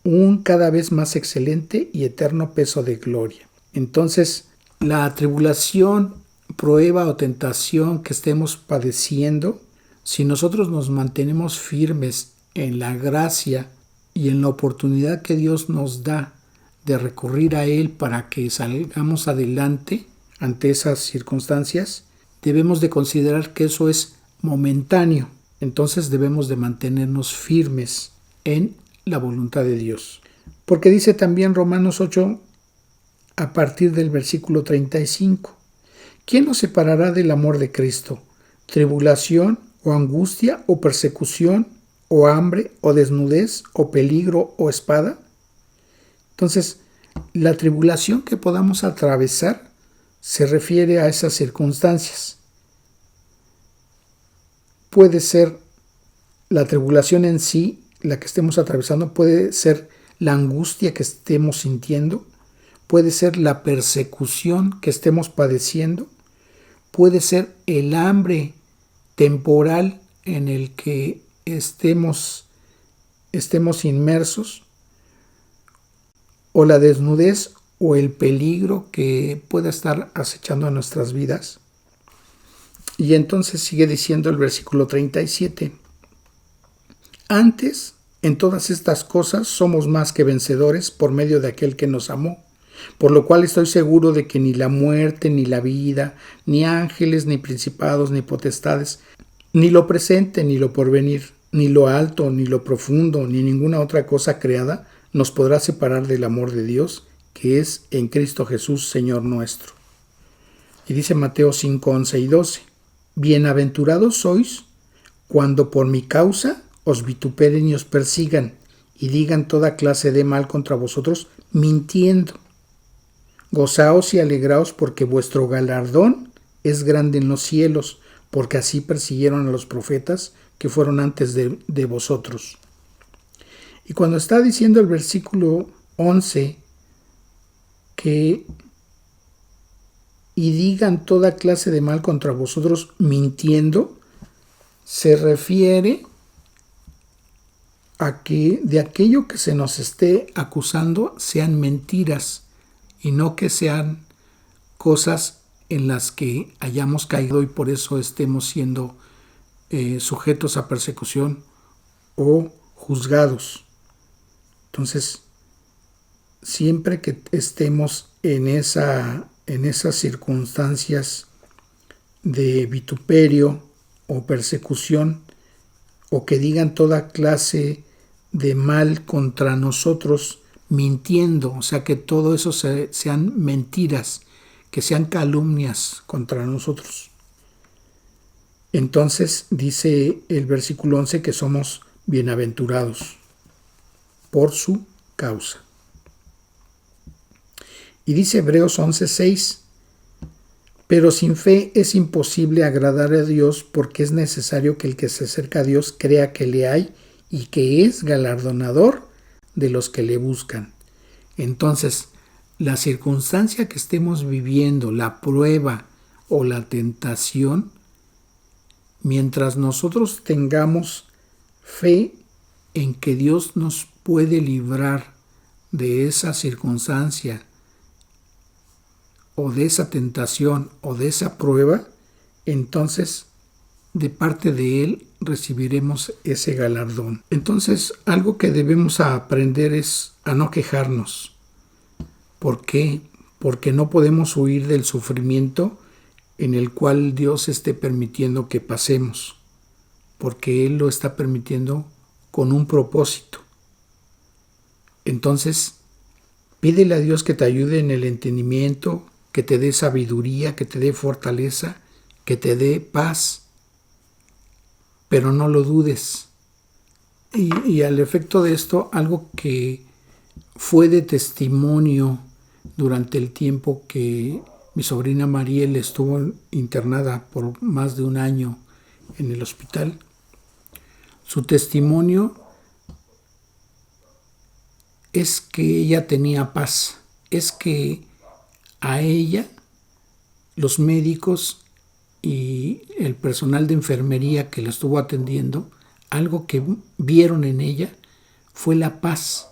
un cada vez más excelente y eterno peso de gloria. Entonces, la tribulación, prueba o tentación que estemos padeciendo, si nosotros nos mantenemos firmes en la gracia y en la oportunidad que Dios nos da de recurrir a Él para que salgamos adelante ante esas circunstancias, debemos de considerar que eso es momentáneo. Entonces debemos de mantenernos firmes en la voluntad de Dios. Porque dice también Romanos 8, a partir del versículo 35, ¿quién nos separará del amor de Cristo? ¿Tribulación o angustia o persecución o hambre o desnudez o peligro o espada? Entonces, la tribulación que podamos atravesar se refiere a esas circunstancias. Puede ser la tribulación en sí, la que estemos atravesando, puede ser la angustia que estemos sintiendo, puede ser la persecución que estemos padeciendo, puede ser el hambre temporal en el que estemos inmersos, o la desnudez o el peligro que pueda estar acechando en nuestras vidas. Y entonces sigue diciendo el versículo 37. Antes, en todas estas cosas somos más que vencedores por medio de aquel que nos amó, por lo cual estoy seguro de que ni la muerte, ni la vida, ni ángeles, ni principados, ni potestades, ni lo presente, ni lo porvenir, ni lo alto, ni lo profundo, ni ninguna otra cosa creada nos podrá separar del amor de Dios, que es en Cristo Jesús, Señor nuestro. Y dice Mateo 5, 11 y 12. Bienaventurados sois cuando por mi causa os vituperen y os persigan y digan toda clase de mal contra vosotros, mintiendo. Gozaos y alegraos porque vuestro galardón es grande en los cielos, porque así persiguieron a los profetas que fueron antes de vosotros. Y cuando está diciendo el versículo 11 que y digan toda clase de mal contra vosotros mintiendo, se refiere a que de aquello que se nos esté acusando sean mentiras y no que sean cosas en las que hayamos caído y por eso estemos siendo sujetos a persecución o juzgados. Entonces, siempre que estemos en esas circunstancias de vituperio o persecución, o que digan toda clase de mal contra nosotros, mintiendo, o sea, que todo eso sean mentiras, que sean calumnias contra nosotros. Entonces dice el versículo 11 que somos bienaventurados por su causa. Y dice Hebreos 11:6, pero sin fe es imposible agradar a Dios porque es necesario que el que se acerca a Dios crea que le hay y que es galardonador de los que le buscan. Entonces, la circunstancia que estemos viviendo, la prueba o la tentación, mientras nosotros tengamos fe en que Dios nos puede librar de esa circunstancia o de esa tentación o de esa prueba, entonces de parte de Él recibiremos ese galardón. Entonces, algo que debemos aprender es a no quejarnos. ¿Por qué? Porque no podemos huir del sufrimiento en el cual Dios esté permitiendo que pasemos, porque Él lo está permitiendo con un propósito. Entonces, pídele a Dios que te ayude en el entendimiento, que te dé sabiduría, que te dé fortaleza, que te dé paz, pero no lo dudes. Y al efecto de esto, algo que fue de testimonio durante el tiempo que mi sobrina Mariel estuvo internada por más de un año en el hospital, su testimonio es que ella tenía paz, es que a ella, los médicos y el personal de enfermería que la estuvo atendiendo, algo que vieron en ella fue la paz,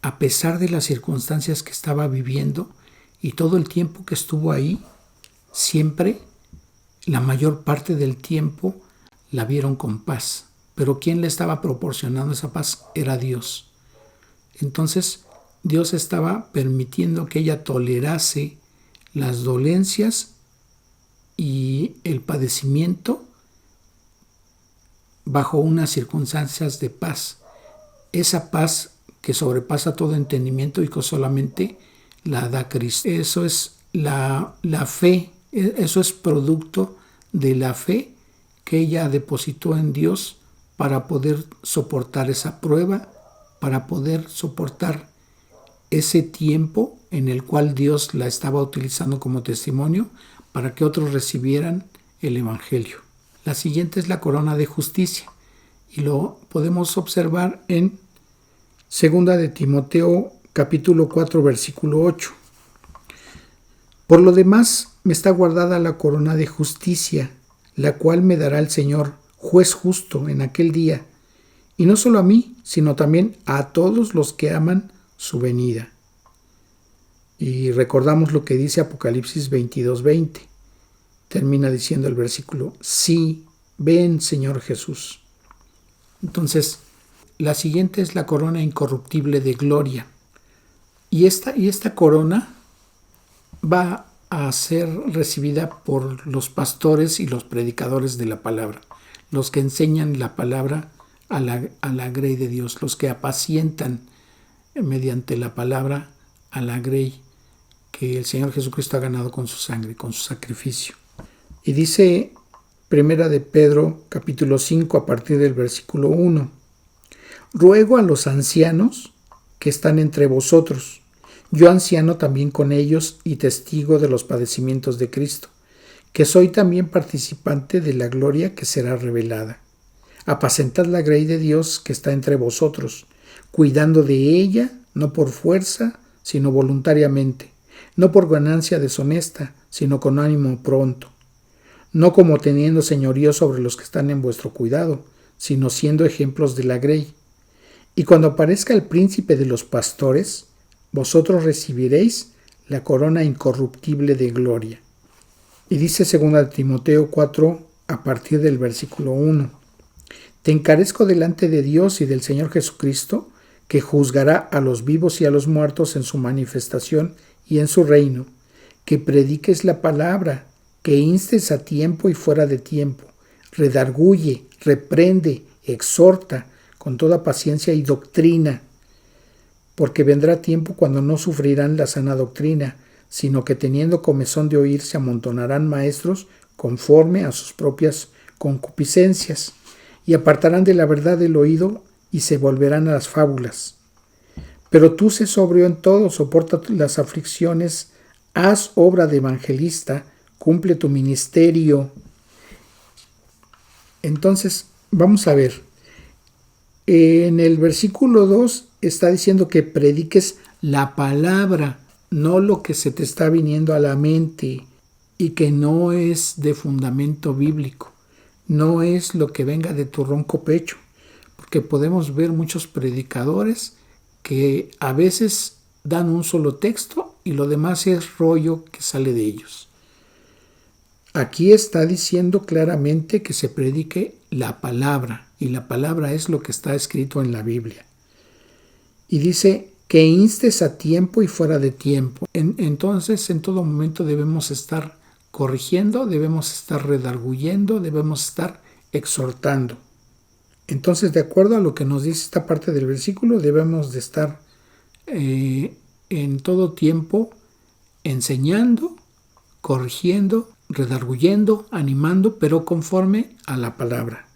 a pesar de las circunstancias que estaba viviendo y todo el tiempo que estuvo ahí, siempre, la mayor parte del tiempo, la vieron con paz. Pero quien le estaba proporcionando esa paz era Dios. Entonces, Dios estaba permitiendo que ella tolerase las dolencias y el padecimiento bajo unas circunstancias de paz. Esa paz que sobrepasa todo entendimiento y que solamente la da Cristo. Eso es la fe, eso es producto de la fe que ella depositó en Dios para poder soportar esa prueba, para poder soportar ese tiempo en el cual Dios la estaba utilizando como testimonio para que otros recibieran el Evangelio. La siguiente es la corona de justicia y lo podemos observar en 2 de Timoteo capítulo 4 versículo 8. Por lo demás me está guardada la corona de justicia, la cual me dará el Señor, juez justo, en aquel día, y no solo a mí, sino también a todos los que aman su venida. Y recordamos lo que dice Apocalipsis 22:20. Termina diciendo el versículo: sí, ven, Señor Jesús. Entonces, la siguiente es la corona incorruptible de gloria. Y esta corona va a ser recibida por los pastores y los predicadores de la palabra, los que enseñan la palabra a la grey de Dios, los que apacientan mediante la palabra a la grey que el Señor Jesucristo ha ganado con su sangre, con su sacrificio. Y dice Primera de Pedro capítulo 5 a partir del versículo 1: ruego a los ancianos que están entre vosotros, yo anciano también con ellos y testigo de los padecimientos de Cristo, que soy también participante de la gloria que será revelada. Apacentad la grey de Dios que está entre vosotros, cuidando de ella, no por fuerza, sino voluntariamente, no por ganancia deshonesta, sino con ánimo pronto, no como teniendo señorío sobre los que están en vuestro cuidado, sino siendo ejemplos de la grey. Y cuando aparezca el príncipe de los pastores, vosotros recibiréis la corona incorruptible de gloria. Y dice 2 Timoteo 4 a partir del versículo 1: te encarezco delante de Dios y del Señor Jesucristo, que juzgará a los vivos y a los muertos en su manifestación y en su reino, que prediques la palabra, que instes a tiempo y fuera de tiempo, redarguye, reprende, exhorta con toda paciencia y doctrina, porque vendrá tiempo cuando no sufrirán la sana doctrina, sino que teniendo comezón de oír se amontonarán maestros conforme a sus propias concupiscencias, y apartarán de la verdad el oído y se volverán a las fábulas. Pero tú sé sobrio en todo, soporta las aflicciones, haz obra de evangelista, cumple tu ministerio. Entonces, vamos a ver. En el versículo 2 está diciendo que prediques la palabra, no lo que se te está viniendo a la mente y que no es de fundamento bíblico, no es lo que venga de tu ronco pecho, porque podemos ver muchos predicadores que a veces dan un solo texto y lo demás es rollo que sale de ellos. Aquí está diciendo claramente que se predique la palabra, y la palabra es lo que está escrito en la Biblia. Y dice que instes a tiempo y fuera de tiempo. Entonces, en todo momento debemos estar corrigiendo, debemos estar redarguyendo, debemos estar exhortando. Entonces, de acuerdo a lo que nos dice esta parte del versículo, debemos de estar en todo tiempo enseñando, corrigiendo, redarguyendo, animando, pero conforme a la palabra.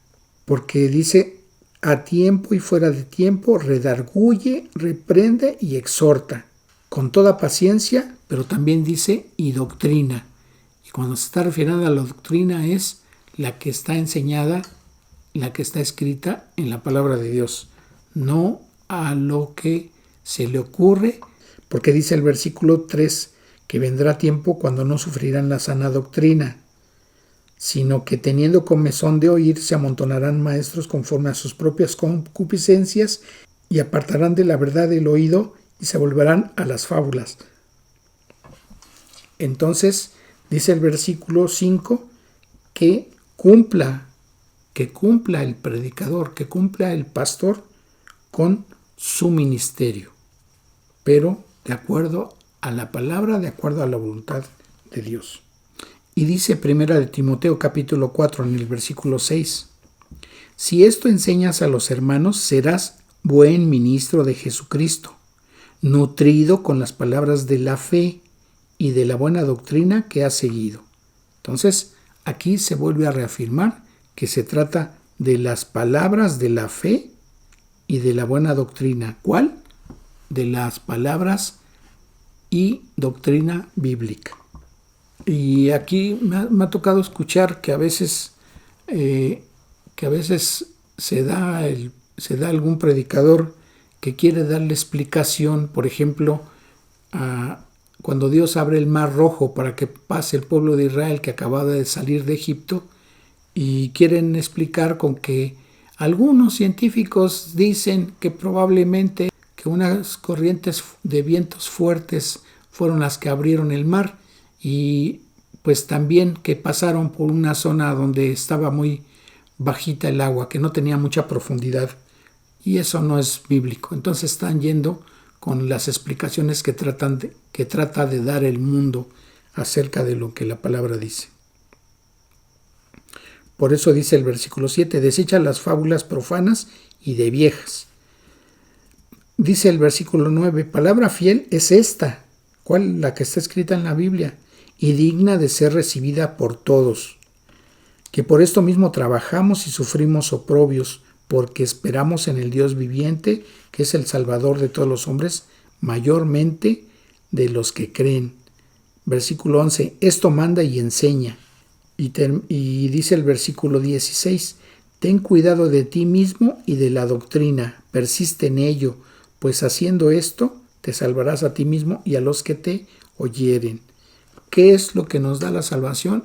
Porque dice a tiempo y fuera de tiempo, redarguye, reprende y exhorta, con toda paciencia, pero también dice y doctrina. Y cuando se está refiriendo a la doctrina es la que está enseñada, la que está escrita en la palabra de Dios, no a lo que se le ocurre, porque dice el versículo 3 que vendrá tiempo cuando no sufrirán la sana doctrina, sino que teniendo comezón de oír se amontonarán maestros conforme a sus propias concupiscencias y apartarán de la verdad el oído y se volverán a las fábulas. Entonces dice el versículo 5 que cumpla el predicador, que cumpla el pastor con su ministerio. pero de acuerdo a la palabra, de acuerdo a la voluntad de Dios. Y dice 1 de Timoteo capítulo 4 en el versículo 6, si esto enseñas a los hermanos, serás buen ministro de Jesucristo, nutrido con las palabras de la fe y de la buena doctrina que has seguido. Entonces, aquí se vuelve a reafirmar que se trata de las palabras de la fe y de la buena doctrina. ¿Cuál? De las palabras y doctrina bíblica. Y aquí me ha tocado escuchar que a veces se da algún predicador que quiere darle explicación, por ejemplo, cuando Dios abre el mar rojo para que pase el pueblo de Israel que acababa de salir de Egipto, y quieren explicar con que algunos científicos dicen que probablemente que unas corrientes de vientos fuertes fueron las que abrieron el mar, y pues también que pasaron por una zona donde estaba muy bajita el agua, que no tenía mucha profundidad, y eso no es bíblico. Entonces están yendo con las explicaciones que trata de dar el mundo acerca de lo que la palabra dice. Por eso dice el versículo 7, desecha las fábulas profanas y de viejas. Dice el versículo 9, palabra fiel es esta, ¿cuál? La que está escrita en la Biblia, y digna de ser recibida por todos, que por esto mismo trabajamos y sufrimos oprobios, porque esperamos en el Dios viviente, que es el Salvador de todos los hombres, mayormente de los que creen. Versículo 11, esto manda y enseña. Y dice el versículo 16, ten cuidado de ti mismo y de la doctrina, persiste en ello, pues haciendo esto te salvarás a ti mismo y a los que te oyeren. ¿Qué es lo que nos da la salvación?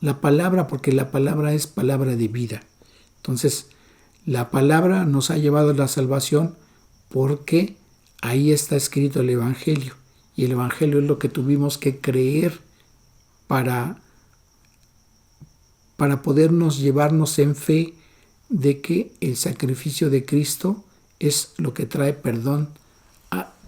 La palabra, porque la palabra es palabra de vida. Entonces, la palabra nos ha llevado a la salvación porque ahí está escrito el Evangelio. Y el Evangelio es lo que tuvimos que creer para podernos llevarnos en fe de que el sacrificio de Cristo es lo que trae perdón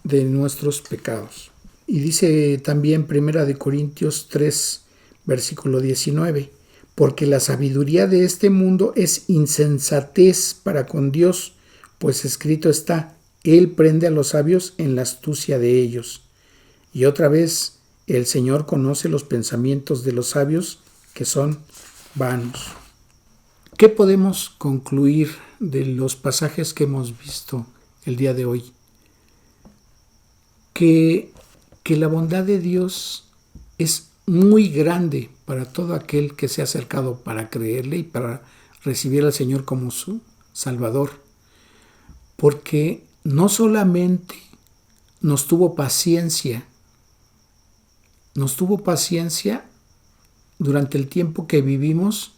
de nuestros pecados. Y dice también 1 Corintios 3, versículo 19, porque la sabiduría de este mundo es insensatez para con Dios, pues escrito está, Él prende a los sabios en la astucia de ellos. Y otra vez, el Señor conoce los pensamientos de los sabios que son vanos. ¿Qué podemos concluir de los pasajes que hemos visto el día de hoy? Que la bondad de Dios es muy grande para todo aquel que se ha acercado para creerle y para recibir al Señor como su Salvador. Porque no solamente nos tuvo paciencia durante el tiempo que vivimos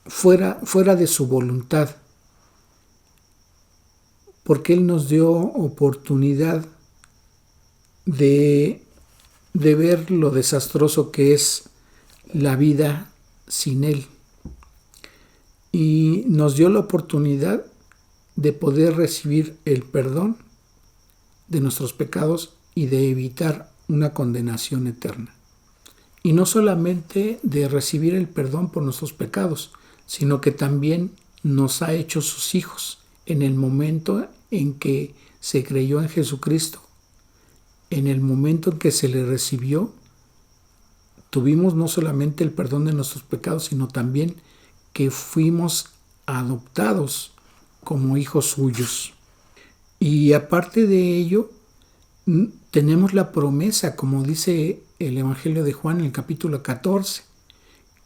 fuera de su voluntad, porque Él nos dio oportunidad de ver lo desastroso que es la vida sin Él, y nos dio la oportunidad de poder recibir el perdón de nuestros pecados y de evitar una condenación eterna. Y no solamente de recibir el perdón por nuestros pecados, sino que también nos ha hecho sus hijos en el momento en que se creyó en Jesucristo. En el momento en que se le recibió, tuvimos no solamente el perdón de nuestros pecados, sino también que fuimos adoptados como hijos suyos. Y aparte de ello, tenemos la promesa, como dice el Evangelio de Juan en el capítulo 14,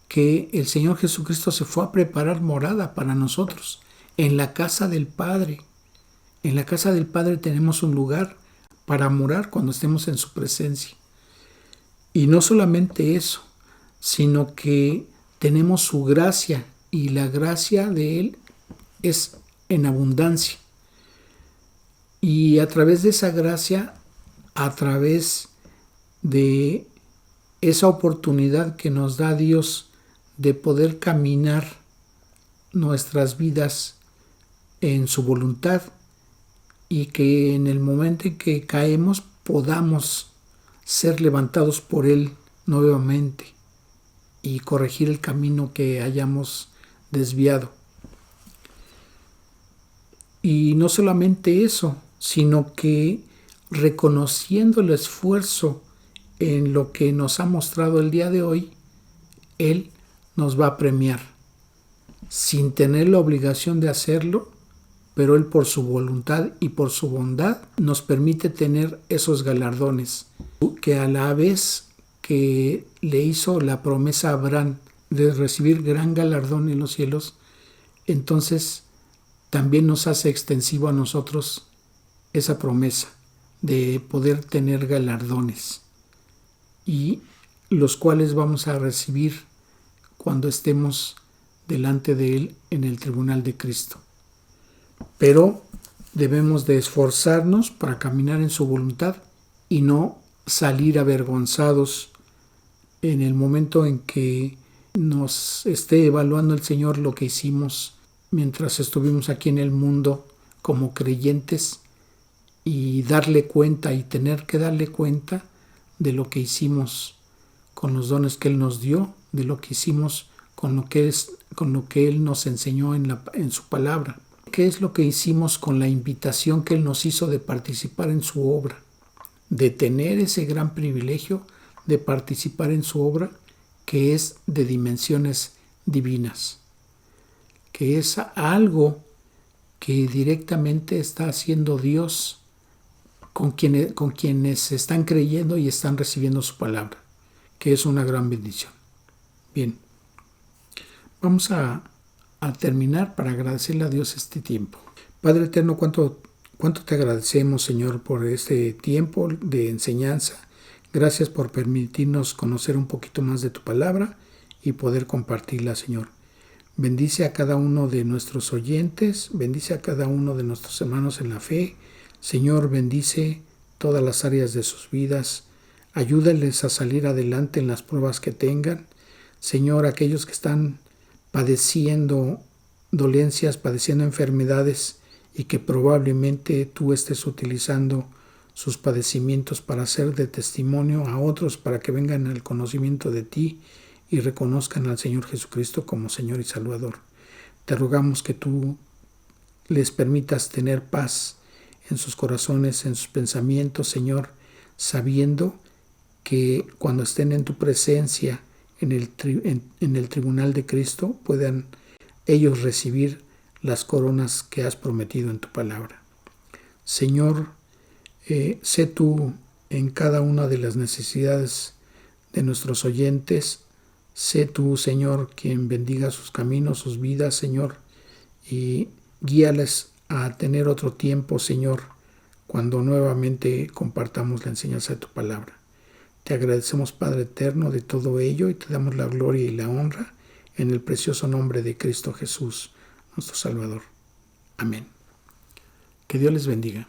que el Señor Jesucristo se fue a preparar morada para nosotros en la casa del Padre. En la casa del Padre tenemos un lugar para morar cuando estemos en su presencia. Y no solamente eso, sino que tenemos su gracia, y la gracia de Él es en abundancia. Y a través de esa gracia, a través de esa oportunidad que nos da Dios de poder caminar nuestras vidas en su voluntad, y que en el momento en que caemos podamos ser levantados por Él nuevamente y corregir el camino que hayamos desviado. Y no solamente eso, sino que reconociendo el esfuerzo en lo que nos ha mostrado el día de hoy, Él nos va a premiar, sin tener la obligación de hacerlo, pero Él por su voluntad y por su bondad nos permite tener esos galardones, que a la vez que le hizo la promesa a Abraham de recibir gran galardón en los cielos, entonces también nos hace extensivo a nosotros esa promesa de poder tener galardones, y los cuales vamos a recibir cuando estemos delante de Él en el tribunal de Cristo. Pero debemos de esforzarnos para caminar en su voluntad y no salir avergonzados en el momento en que nos esté evaluando el Señor lo que hicimos mientras estuvimos aquí en el mundo como creyentes, y darle cuenta y tener que darle cuenta de lo que hicimos con los dones que Él nos dio, de lo que hicimos con lo que Él nos enseñó en su palabra. ¿Qué es lo que hicimos con la invitación que Él nos hizo de participar en su obra? De tener ese gran privilegio de participar en su obra, que es de dimensiones divinas, que es algo que directamente está haciendo Dios con quienes están creyendo y están recibiendo su palabra, que es una gran bendición. Bien, vamos a terminar para agradecerle a Dios este tiempo. Padre eterno, cuánto te agradecemos, Señor, por este tiempo de enseñanza. Gracias por permitirnos conocer un poquito más de tu palabra y poder compartirla, Señor. Bendice a cada uno de nuestros oyentes, bendice a cada uno de nuestros hermanos en la fe. Señor, bendice todas las áreas de sus vidas. Ayúdales a salir adelante en las pruebas que tengan. Señor, aquellos que están padeciendo dolencias, padeciendo enfermedades, y que probablemente tú estés utilizando sus padecimientos para ser de testimonio a otros, para que vengan al conocimiento de ti y reconozcan al Señor Jesucristo como Señor y Salvador. Te rogamos que tú les permitas tener paz en sus corazones, en sus pensamientos, Señor, sabiendo que cuando estén en tu presencia en el tribunal de Cristo, puedan ellos recibir las coronas que has prometido en tu palabra. Señor, sé tú en cada una de las necesidades de nuestros oyentes. Sé tú, Señor, quien bendiga sus caminos, sus vidas, Señor, y guíales a tener otro tiempo, Señor, cuando nuevamente compartamos la enseñanza de tu palabra. Te agradecemos, Padre eterno, de todo ello, y te damos la gloria y la honra en el precioso nombre de Cristo Jesús, nuestro Salvador. Amén. Que Dios les bendiga.